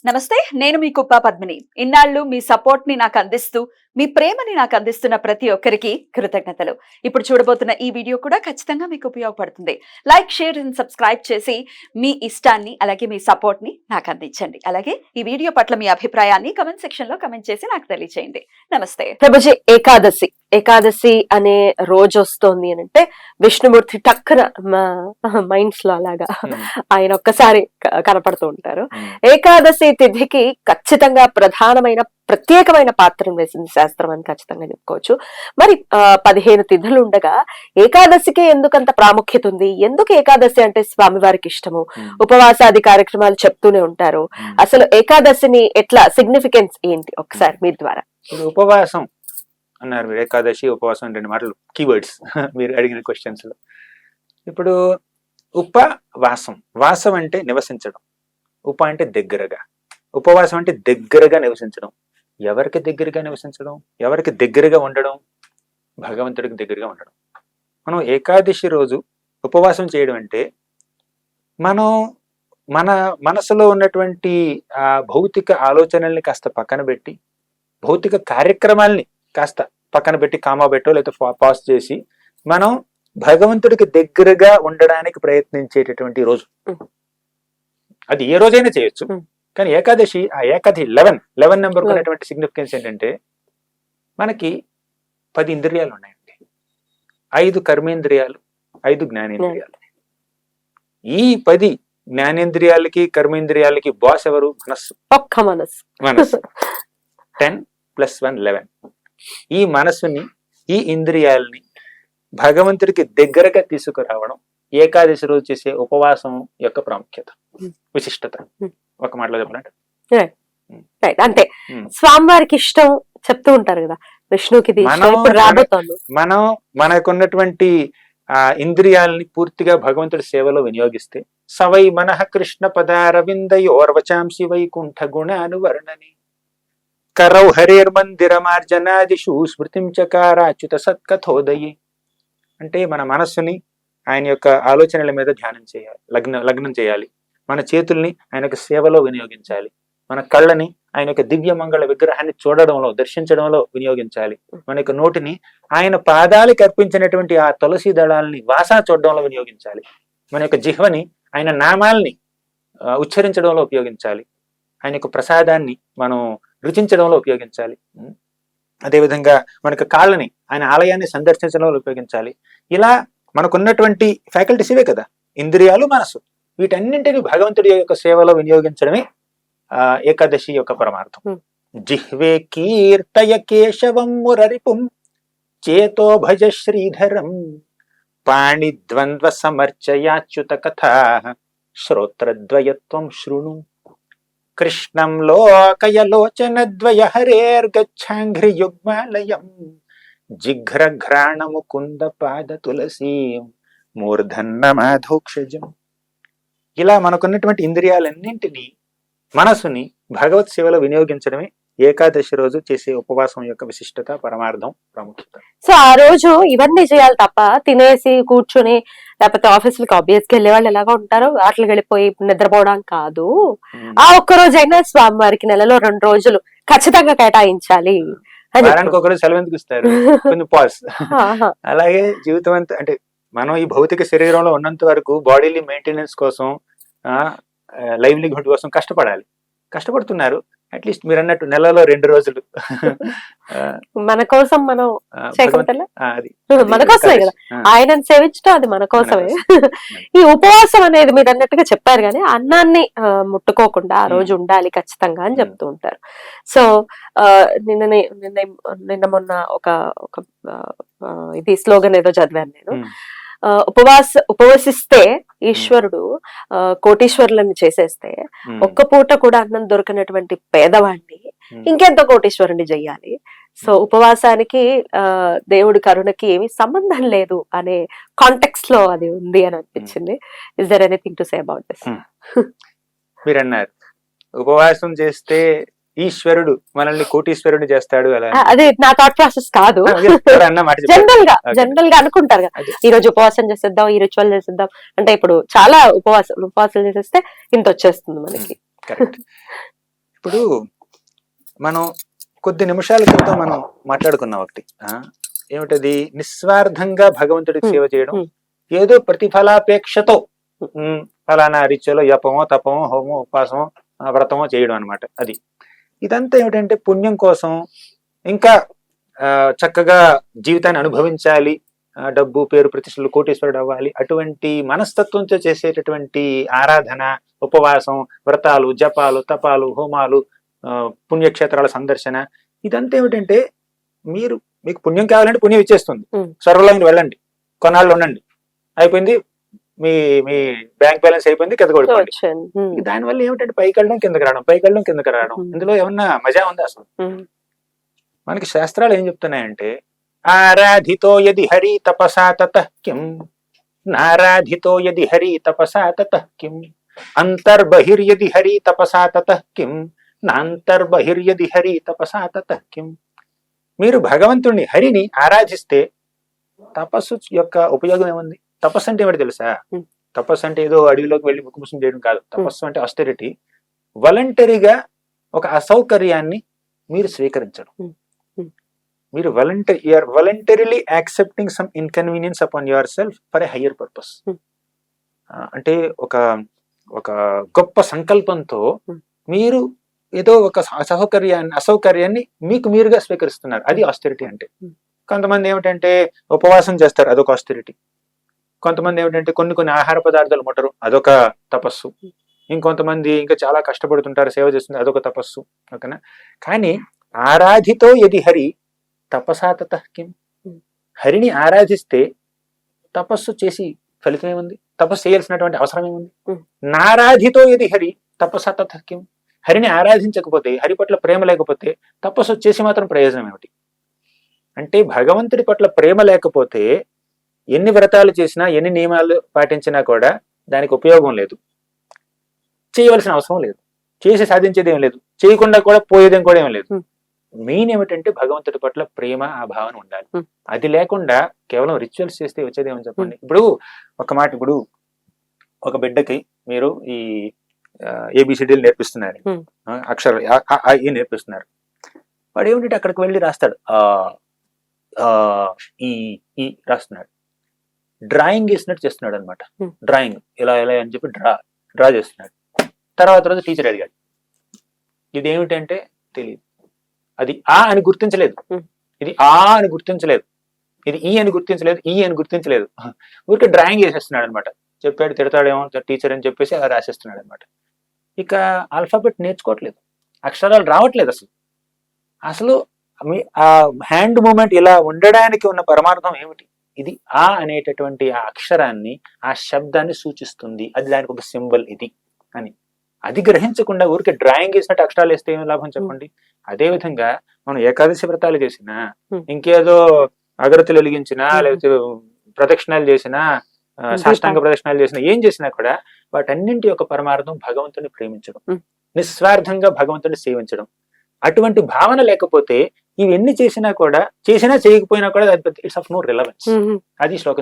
నమస్తే, నేను మీ కుప్ప పద్మిని. ఇన్నాళ్ళు మీ సపోర్ట్ ని నాకు అందిస్తూ, మీ ప్రేమని నాకు అందిస్తున్న ప్రతి ఒక్కరికి కృతజ్ఞతలు. ఇప్పుడు చూడబోతున్న ఈ వీడియో కూడా ఖచ్చితంగా మీకు ఉపయోగపడుతుంది. లైక్, షేర్ అండ్ సబ్స్క్రైబ్ చేసి మీ ఇష్టాన్ని అలాగే మీ సపోర్ట్ ని నాకు అందించండి. అలాగే ఈ వీడియో పట్ల మీ అభిప్రాయాన్ని కమెంట్ సెక్షన్ లో కమెంట్ చేసి నాకు తెలియజేయండి. నమస్తే. ప్రభుజీ, ఏకాదశి అనే రోజు వస్తోంది అని అంటే విష్ణుమూర్తి టక్కున మైండ్స్ లో అలాగా ఆయన ఒక్కసారి కనపడుతూ ఉంటారు. ఏకాదశి తిథికి ఖచ్చితంగా ప్రత్యేకమైన పాత్ర వేసింది శాస్త్రం అని ఖచ్చితంగా చెప్పుకోవచ్చు. మరి 15 తిథులు ఉండగా ఏకాదశికి ఎందుకంత ప్రాముఖ్యత ఉంది? ఎందుకు ఏకాదశి అంటే స్వామివారికి ఇష్టము? ఉపవాసాది కార్యక్రమాలు చెప్తూనే ఉంటారు. అసలు ఏకాదశిని ఎట్లా సిగ్నిఫికెన్స్ ఏంటి ఒకసారి మీ ద్వారా? ఉపవాసం అన్నారు మీరు, ఏకాదశి ఉపవాసం 2 మాటలు కీవర్డ్స్ మీరు అడిగిన క్వశ్చన్స్ లో. ఇప్పుడు ఉపవాసం, వాసం అంటే నివసించడం, ఉప అంటే దగ్గరగా, ఉపవాసం అంటే దగ్గరగా నివసించడం. ఎవరికి దగ్గరగా నివసించడం? ఎవరికి దగ్గరగా ఉండడం? భగవంతుడికి దగ్గరగా ఉండడం. మనం ఏకాదశి రోజు ఉపవాసం చేయడం అంటే మనం మన మనసులో ఉన్నటువంటి ఆ భౌతిక ఆలోచనల్ని కాస్త పక్కన పెట్టి, భౌతిక కార్యక్రమాల్ని కాస్త పక్కన పెట్టి కామా పెట్టో లేకపోతే పాస్ చేసి మనం భగవంతుడికి దగ్గరగా ఉండడానికి ప్రయత్నించేటటువంటి రోజు. అది ఏ రోజైనా చేయొచ్చు, కానీ ఏకాదశి, ఆ ఏకాదశి 11 నెంబర్ ఉన్నటువంటి సిగ్నిఫికెన్స్ ఏంటంటే మనకి 10 ఇంద్రియాలు ఉన్నాయండి, 5 కర్మేంద్రియాలు, 5 జ్ఞానేంద్రియాలు. ఈ 10 జ్ఞానేంద్రియాలకి కర్మేంద్రియాలకి బాస్ ఎవరు? మనస్సు. ఒక్క మనస్సు. 10 + 1 11. ఈ మనస్సుని, ఈ ఇంద్రియాలని భగవంతుడికి దగ్గరగా తీసుకురావడం ఏకాదశి రోజు చేసే ఉపవాసం యొక్క ప్రాముఖ్యత, విశిష్టత. ఒక మాటలో చెప్పాలంటే అంతే. స్వామివారికి ఇష్టం చెప్తూ ఉంటారు కదా, విష్ణుకి మనం మనకున్నటువంటి ఆ ఇంద్రియాలని పూర్తిగా భగవంతుడి సేవలో వినియోగిస్తే సవై మనః కృష్ణ పదారవిందయోర్వచాంసి వైకుంఠ గుణానువర్ణని కరౌ హరేర్మందిరమార్జనాదిషు స్మృతిం చకారాచ్యుత సత్కథోదయి. అంటే మన మనస్సుని ఆయన యొక్క ఆలోచనల మీద ధ్యానం చేయాలి, లగ్నం చేయాలి. మన చేతుల్ని ఆయన యొక్క సేవలో వినియోగించాలి. మన కళ్ళని ఆయన యొక్క దివ్య మంగళ విగ్రహాన్ని చూడడంలో, దర్శించడంలో వినియోగించాలి. మన యొక్క నోటిని ఆయన పాదాలకి అర్పించినటువంటి ఆ తులసి దళాలని వాసన చూడడంలో వినియోగించాలి. మన యొక్క జిహ్వని ఆయన నామాల్ని ఉచ్చరించడంలో ఉపయోగించాలి. ఆయన యొక్క ప్రసాదాన్ని మనం రుచించడంలో ఉపయోగించాలి. అదేవిధంగా మనకు కాళ్ళని ఆయన ఆలయాన్ని సందర్శించడంలో ఉపయోగించాలి. ఇలా మనకున్నటువంటి ఫ్యాకల్టీస్ ఇవే కదా, ఇంద్రియాలు, మనసు. వీటన్నింటినీ భగవంతుడి యొక్క సేవలో వినియోగించడమే ఏకాదశి యొక్క పరమార్థం. జిహ్వే కీర్తయ కేశవం మురరిపుం చేతో భజ శ్రీధరం పాణిద్వంద్వ సమర్చయాచ్యుత కథా శ్రోత్రద్వయత్వం శృణు కృష్ణం లోకయలోచనద్వయ హరేర్గచ్ఛాంఘ్రియుగ్మాలయం జిఘ్రఘ్రాణ ముకుంద పాద తులసీ మూర్ధన్న మాధోక్షజం. ఇలా మనకున్నటువంటి ఇంద్రియాలన్నింటినీ, మనసుని భగవత్ సేవలో వినియోగించడమే ఏకాదశి రోజు చేసే ఉపవాసం యొక్క విశిష్టత, పరమార్థం, ప్రాముఖ్యత. సో ఆ రోజు ఇవన్నీ చేయాలి తప్ప తినేసి కూర్చొని, లేకపోతే ఆఫీసులకి ఆబ్వియస్ గా వెళ్ళే వాళ్ళు ఎలాగా ఉంటారో వాటికి వెళ్ళిపోయి నిద్రపోవడం కాదు. ఆ ఒక్క రోజైనా స్వామివారికి నెలలో 2 రోజులు ఖచ్చితంగా కేటాయించాలి. వారానికి ఒకరోజు సెలవు ఎందుకు ఇస్తారు? కొంచెం పాజ్. అలాగే జీవితం అంతా, అంటే మనం ఈ భౌతిక శరీరంలో ఉన్నంత వరకు బాడీని మెయింటెనెన్స్ కోసం, లైవ్లీహుడ్ కోసం కష్టపడుతున్నారు. అట్లీస్ట్ మీరు అన్నట్టు నెలలో 2 రోజులు మన కోసం మనం మన కోసమే కదా ఆయనను సేవించడం, అది మన కోసమే. ఈ ఉపవాసం అనేది మీరు అన్నట్టుగా చెప్పారు కానీ అన్నాన్ని ముట్టుకోకుండా ఆ రోజు ఉండాలి ఖచ్చితంగా అని చెప్తూ ఉంటారు. సో నిన్న మొన్న ఒక ఇది స్లోగన్ ఏదో చదివాను నేను. ఉపవసిస్తే ఈశ్వరుడు కోటీశ్వరులను చేసేస్తే ఒక్క పూట కూడా అన్నం దొరకనటువంటి పేదవాడిని ఇంకెంత కోటీశ్వరుని చెయ్యాలి. సో ఉపవాసానికి దేవుడి కరుణకి ఏమి సంబంధం లేదు అనే కాంటెక్స్ట్ లో అది ఉంది అని అనిపించింది. Is there anything to say about this? మీరు అన్నారు ఉపవాసం చేస్తే ఈశ్వరుడు మనల్ని కోటీశ్వరుడు చేస్తాడు. అదే నా థాట్ ప్రాసెస్ కాదు. జనరల్ గా అనుకుంటారు కదా, ఈ రోజు ఉపవాసం చేసేద్దాం, ఈ రిచువల్ చేసేద్దాం అంటే ఇప్పుడు చాలా ఉపవాసాలు చేసేస్తే ఇంత వచ్చేస్తుంది మనకి. ఇప్పుడు మనం కొద్ది నిమిషాల క్రితం మనం మాట్లాడుకున్నాం ఒకటి ఏమిటది, నిస్వార్థంగా భగవంతుడికి సేవ చేయడం, ఏదో ప్రతిఫలాపేక్షతో ఫలానా రీత్యాలో జపమో తపమో హోమో ఉపాసమో వ్రతమో చేయడం అనమాట. అది ఇదంతా ఏమిటంటే పుణ్యం కోసం, ఇంకా చక్కగా జీవితాన్ని అనుభవించాలి, డబ్బు పేరు ప్రతిష్టలు కోటీశ్వరుడు అవ్వాలి, అటువంటి మనస్తత్వంతో చేసేటటువంటి ఆరాధన, ఉపవాసం, వ్రతాలు, జపాలు, తపాలు, హోమాలు, పుణ్యక్షేత్రాల సందర్శన, ఇదంతా ఏమిటంటే మీకు పుణ్యం కావాలంటే పుణ్యం ఇచ్చేస్తుంది. సర్వలోకి వెళ్ళండి, కొన్నాళ్ళు ఉండండి, అయిపోయింది, మీ మీ బ్యాంక్ బ్యాలెన్స్ అయిపోయింది, కింద కొడుకోండి. దానివల్ల ఏమిటంటే పైకి వెళ్ళడం కిందకి రావడం, పైకి వెళ్ళడం కిందకి రావడం, ఇందులో ఏమన్నా మజా ఉందా అసలు? మనకి శాస్త్రాలు ఏం చెప్తున్నాయంటే, ఆరాధితో యది హరి తపసా తతః కిం, నారాధితో యది హరి తపసా తతః కిం, అంతర్బహిర్యది హరి తపసా తతః కిం, నాంతర్బహిర్యది హరి తపసా తతః కిం. మీరు భగవంతుణ్ణి, హరిని ఆరాధిస్తే తపస్సు యొక్క ఉపయోగం ఏముంది? తపస్సు అంటే ఏమిటి తెలుసా? తపస్సు అంటే ఏదో అడవిలోకి వెళ్ళి ముక్కుముసం చేయడం కాదు. తపస్సు అంటే ఆస్టెరిటీ, వాలంటరీగా ఒక అసౌకర్యాన్ని మీరు స్వీకరించడం. మీరు voluntarily accepting some inconvenience upon your self for a higher purpose. అంటే ఒక గొప్ప సంకల్పంతో మీరు ఏదో ఒక అసౌకర్యాన్ని మీకు మీరుగా స్వీకరిస్తున్నారు. అది ఆస్టెరిటీ అంటే. కొంతమంది ఏమిటంటే ఉపవాసం చేస్తారు, అదొక ఆస్టెరిటీ. కొంతమంది ఏమిటంటే కొన్ని ఆహార పదార్థాలు ముట్టరు, అదొక తపస్సు. ఇంకొంతమంది ఇంకా చాలా కష్టపడుతుంటారు, సేవ చేస్తుంది, అదొక తపస్సు. ఓకేనా? కానీ ఆరాధితో యది హరి తపసా తతః కిం, హరిని ఆరాధిస్తే తపస్సు చేసి ఫలితం ఏముంది? తపస్సు చేయాల్సినటువంటి అవసరం ఏముంది? నారాధితో యది హరి తపసా తతః కిం, హరిని ఆరాధించకపోతే, హరి పట్ల ప్రేమ లేకపోతే తపస్సు చేసి మాత్రం ప్రయోజనం ఏమిటి? అంటే భగవంతుడి పట్ల ప్రేమ లేకపోతే ఎన్ని వ్రతాలు చేసినా, ఎన్ని నియమాలు పాటించినా కూడా దానికి ఉపయోగం లేదు, చేయవలసిన అవసరం లేదు, చేసి సాధించేది ఏం లేదు, చేయకుండా కూడా పోయేదేం కూడా ఏం లేదు. మెయిన్ ఏమిటంటే భగవంతుడి పట్ల ప్రేమ, ఆ భావన ఉండాలి. అది లేకుండా కేవలం రిచువల్స్ చేస్తే వచ్చేది ఏమని చెప్పండి. ఇప్పుడు ఒక మాట, ఇప్పుడు ఒక బిడ్డకి మీరు ఈ ఏబిసిడీలు నేర్పిస్తున్నారు, అక్షరాలు నేర్పిస్తున్నారు. వాడు ఏమిటంటే అక్కడికి వెళ్ళి రాస్తాడు, ఈ రాస్తున్నాడు, డ్రాయింగ్ వేసినట్టు చేస్తున్నాడు అనమాట. డ్రాయింగ్ ఇలా అని చెప్పి డ్రా చేస్తున్నాడు. తర్వాత రోజు టీచర్ అడిగాడు, ఇదేమిటంటే తెలియదు, అది ఆ అని గుర్తించలేదు, ఇది ఆ అని గుర్తించలేదు, ఇది ఈ అని గుర్తించలేదు, ఈ అని గుర్తించలేదు, ఊరికే డ్రాయింగ్ వేసేస్తున్నాడు అనమాట. చెప్పాడు, తిడతాడేమో టీచర్ అని చెప్పేసి అలా రాసేస్తున్నాడు అనమాట. ఇక ఆల్ఫాబెట్ నేర్చుకోవట్లేదు, అక్షరాలు రావట్లేదు. అసలు ఆ హ్యాండ్ మూమెంట్ ఇలా ఉండడానికి ఉన్న పరమార్థం ఏమిటి? ఇది ఆ అనేటటువంటి ఆ అక్షరాన్ని, ఆ శబ్దాన్ని సూచిస్తుంది, అది దానికి ఒక సింబల్ ఇది అని. అది గ్రహించకుండా ఊరికే డ్రాయింగ్ వేసినట్టు అక్షరాలు వేస్తే ఏం లాభం చెప్పండి. అదే విధంగా మనం ఏకాదశి వ్రతాలు చేసినా, ఇంకేదో అగరత్తులు వెలిగించినా, లేకపోతే ప్రదక్షిణాలు చేసినా, సాష్టాంగ ప్రదక్షిణాలు చేసినా, ఏం చేసినా కూడా వాటన్నింటి యొక్క పరమార్థం భగవంతుని ప్రేమించడం, నిస్వార్థంగా భగవంతుని సేవించడం. అటువంటి భావన లేకపోతే ఇవన్నీ చేసినా చేయకపోయినా కూడా ఇట్స్ ఆఫ్ నో రిలవెన్స్. అది శ్లోకం.